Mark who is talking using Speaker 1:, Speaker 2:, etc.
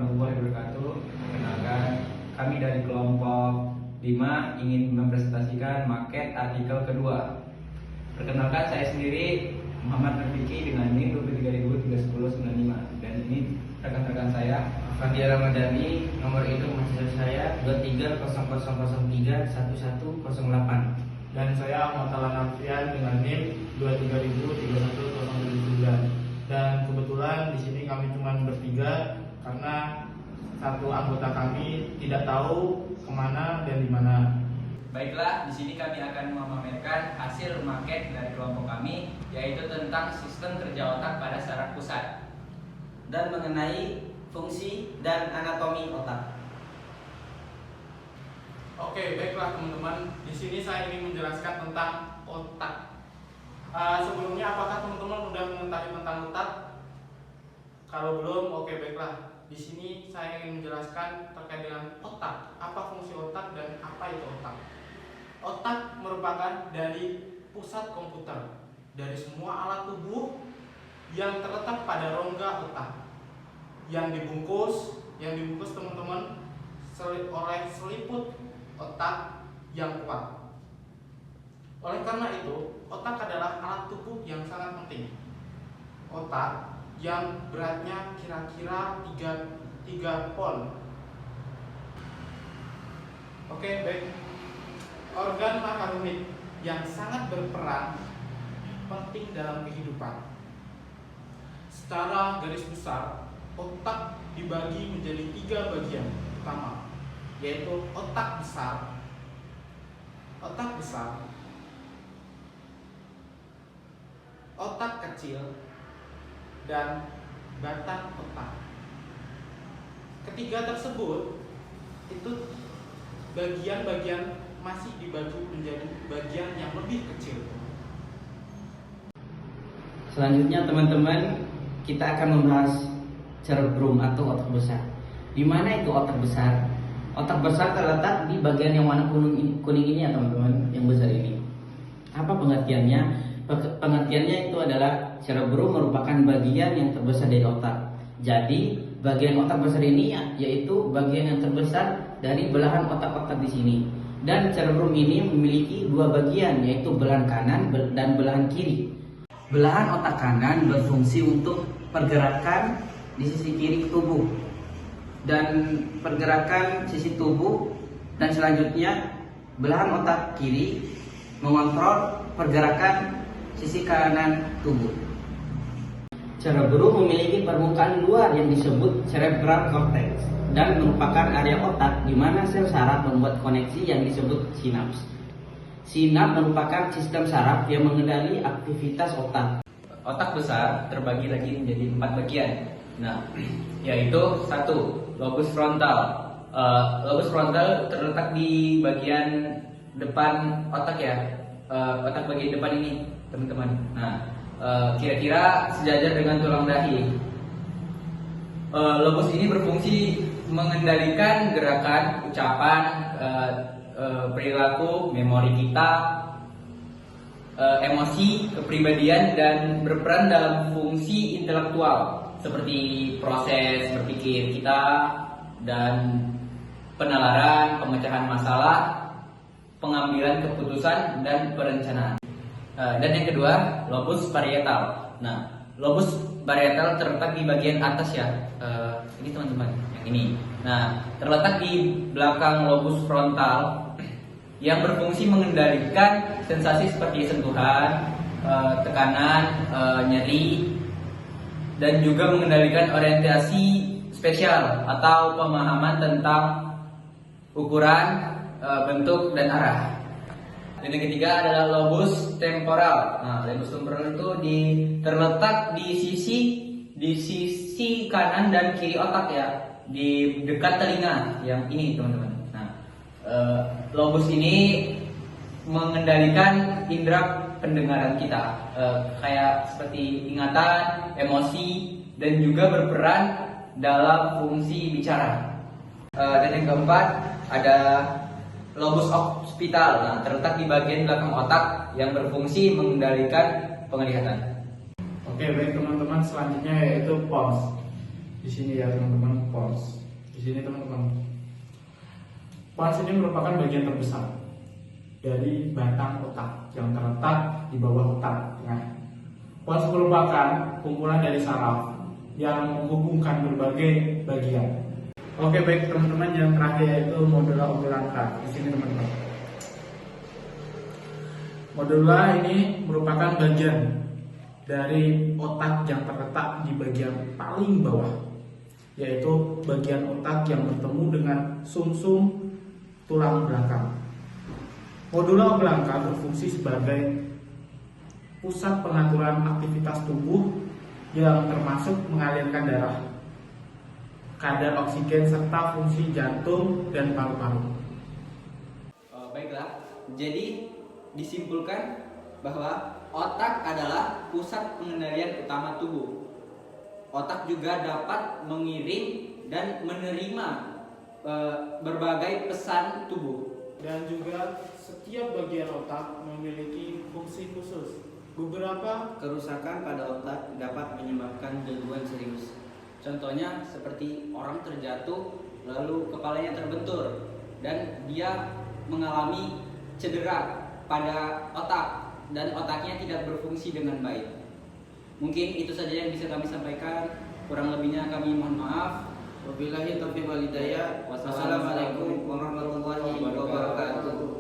Speaker 1: warahmatullahi wabarakatuh. Perkenalkan, kami dari kelompok 5 ingin mempresentasikan maket artikel kedua. Perkenalkan, saya sendiri Muhammad Rafiki dengan NIM 2331095, dan ini rekan-rekan saya.
Speaker 2: Fadia Ramadhani, nomor induk mahasiswa saya 230000111108.
Speaker 3: Dan saya Ahmad Alfian dengan NIM 2303109. Dan kebetulan di sini kami cuma bertiga karena satu anggota kami tidak tahu kemana dan di mana.
Speaker 1: Baiklah, di sini kami akan memamerkan hasil maket dari kelompok kami, yaitu tentang sistem kerja otak pada saraf pusat
Speaker 2: Dan mengenai fungsi dan anatomi otak.
Speaker 3: Oke, baiklah teman-teman. Di sini saya ingin menjelaskan tentang otak. Sebelumnya, apakah teman-teman sudah mengetahui tentang otak? Kalau belum, oke baiklah. Di sini saya ingin menjelaskan terkait dengan otak. Apa fungsi otak dan apa itu otak? Otak merupakan dari pusat komputer dari semua alat tubuh yang terletak pada rongga otak yang dibungkus teman-teman oleh seliput otak yang kuat. Oleh karena itu, otak adalah alat tubuh yang sangat penting. Otak yang beratnya kira-kira 3 pon. Oke, baik. Organ maharumit yang sangat berperan penting dalam kehidupan. Secara garis besar, otak dibagi menjadi 3 bagian utama, yaitu otak besar, otak kecil, dan batang otak. Ketiga tersebut itu bagian-bagian masih dibagi menjadi bagian yang lebih kecil.
Speaker 2: Selanjutnya teman-teman, kita akan membahas cerebrum atau otak besar. Di mana itu otak besar? Otak besar terletak di bagian yang warna kuning ini ya teman-teman, yang besar ini. Apa pengertiannya? Pengertiannya itu adalah cerebrum merupakan bagian yang terbesar dari otak. Jadi bagian otak besar ini yaitu bagian yang terbesar dari belahan otak-otak di sini. Dan cerebrum ini memiliki 2 bagian, yaitu belahan kanan dan belahan kiri. Belahan otak kanan berfungsi untuk pergerakan di sisi kiri tubuh dan pergerakan sisi tubuh, dan selanjutnya belahan otak kiri mengontrol pergerakan sisi kanan tubuh. Cerebrum memiliki permukaan luar yang disebut cerebral cortex dan merupakan area otak di mana sel saraf membuat koneksi yang disebut sinaps. Sinaps merupakan sistem saraf yang mengendali aktivitas otak.
Speaker 1: Otak besar terbagi lagi menjadi 4 bagian. Nah, yaitu 1. Lobus frontal. Lobus frontal terletak di bagian depan otak ya. Otak bagian depan ini, teman-teman. Nah, kira-kira sejajar dengan tulang dahi. Lobus ini berfungsi mengendalikan gerakan, ucapan, perilaku, memori kita, emosi, kepribadian, dan berperan dalam fungsi intelektual seperti proses berpikir kita dan penalaran, pemecahan masalah, pengambilan keputusan, dan perencanaan. Dan yang kedua, lobus parietal. Nah, lobus parietal terletak di bagian atas ya. Ini teman-teman, yang ini. Nah, terletak di belakang lobus frontal yang berfungsi mengendalikan sensasi seperti sentuhan, tekanan, nyeri, dan juga mengendalikan orientasi spesial atau pemahaman tentang ukuran, bentuk, dan arah. Dan yang ketiga adalah lobus temporal. Nah, lobus temporal itu terletak di sisi kanan dan kiri otak ya, di dekat telinga yang ini teman-teman. Nah, lobus ini mengendalikan indera pendengaran kita, kayak seperti ingatan, emosi, dan juga berperan dalam fungsi bicara. Dan yang keempat ada lobus occipital. Nah, terletak di bagian belakang otak yang berfungsi mengendalikan penglihatan.
Speaker 3: Oke, baik teman-teman, selanjutnya yaitu pons. Di sini ya teman-teman, pons. Di sini teman-teman. Pons ini merupakan bagian terbesar dari batang otak yang terletak di bawah otak tengah. Pons merupakan kumpulan dari saraf yang menghubungkan berbagai bagian. Oke, baik teman-teman, yang terakhir yaitu modula oblongata. Di sini teman-teman. Modula ini merupakan bagian dari otak yang terletak di bagian paling bawah, yaitu bagian otak yang bertemu dengan sumsum tulang belakang. Modula oblongata berfungsi sebagai pusat pengaturan aktivitas tubuh yang termasuk mengalirkan darah, kadar oksigen, serta fungsi jantung dan paru-paru.
Speaker 1: Baiklah, jadi disimpulkan bahwa otak adalah pusat pengendalian utama tubuh. Otak juga dapat mengirim dan menerima berbagai pesan tubuh.
Speaker 3: Dan juga setiap bagian otak memiliki fungsi khusus. Beberapa
Speaker 2: Kerusakan pada otak dapat menyebabkan gangguan serius.
Speaker 1: Contohnya seperti orang terjatuh lalu kepalanya terbentur dan dia mengalami cedera pada otak dan otaknya tidak berfungsi dengan baik. Mungkin itu saja yang bisa kami sampaikan. Kurang lebihnya kami mohon maaf.
Speaker 2: Wabillahi taufiq wal hidayah. Wassalamualaikum warahmatullahi wabarakatuh.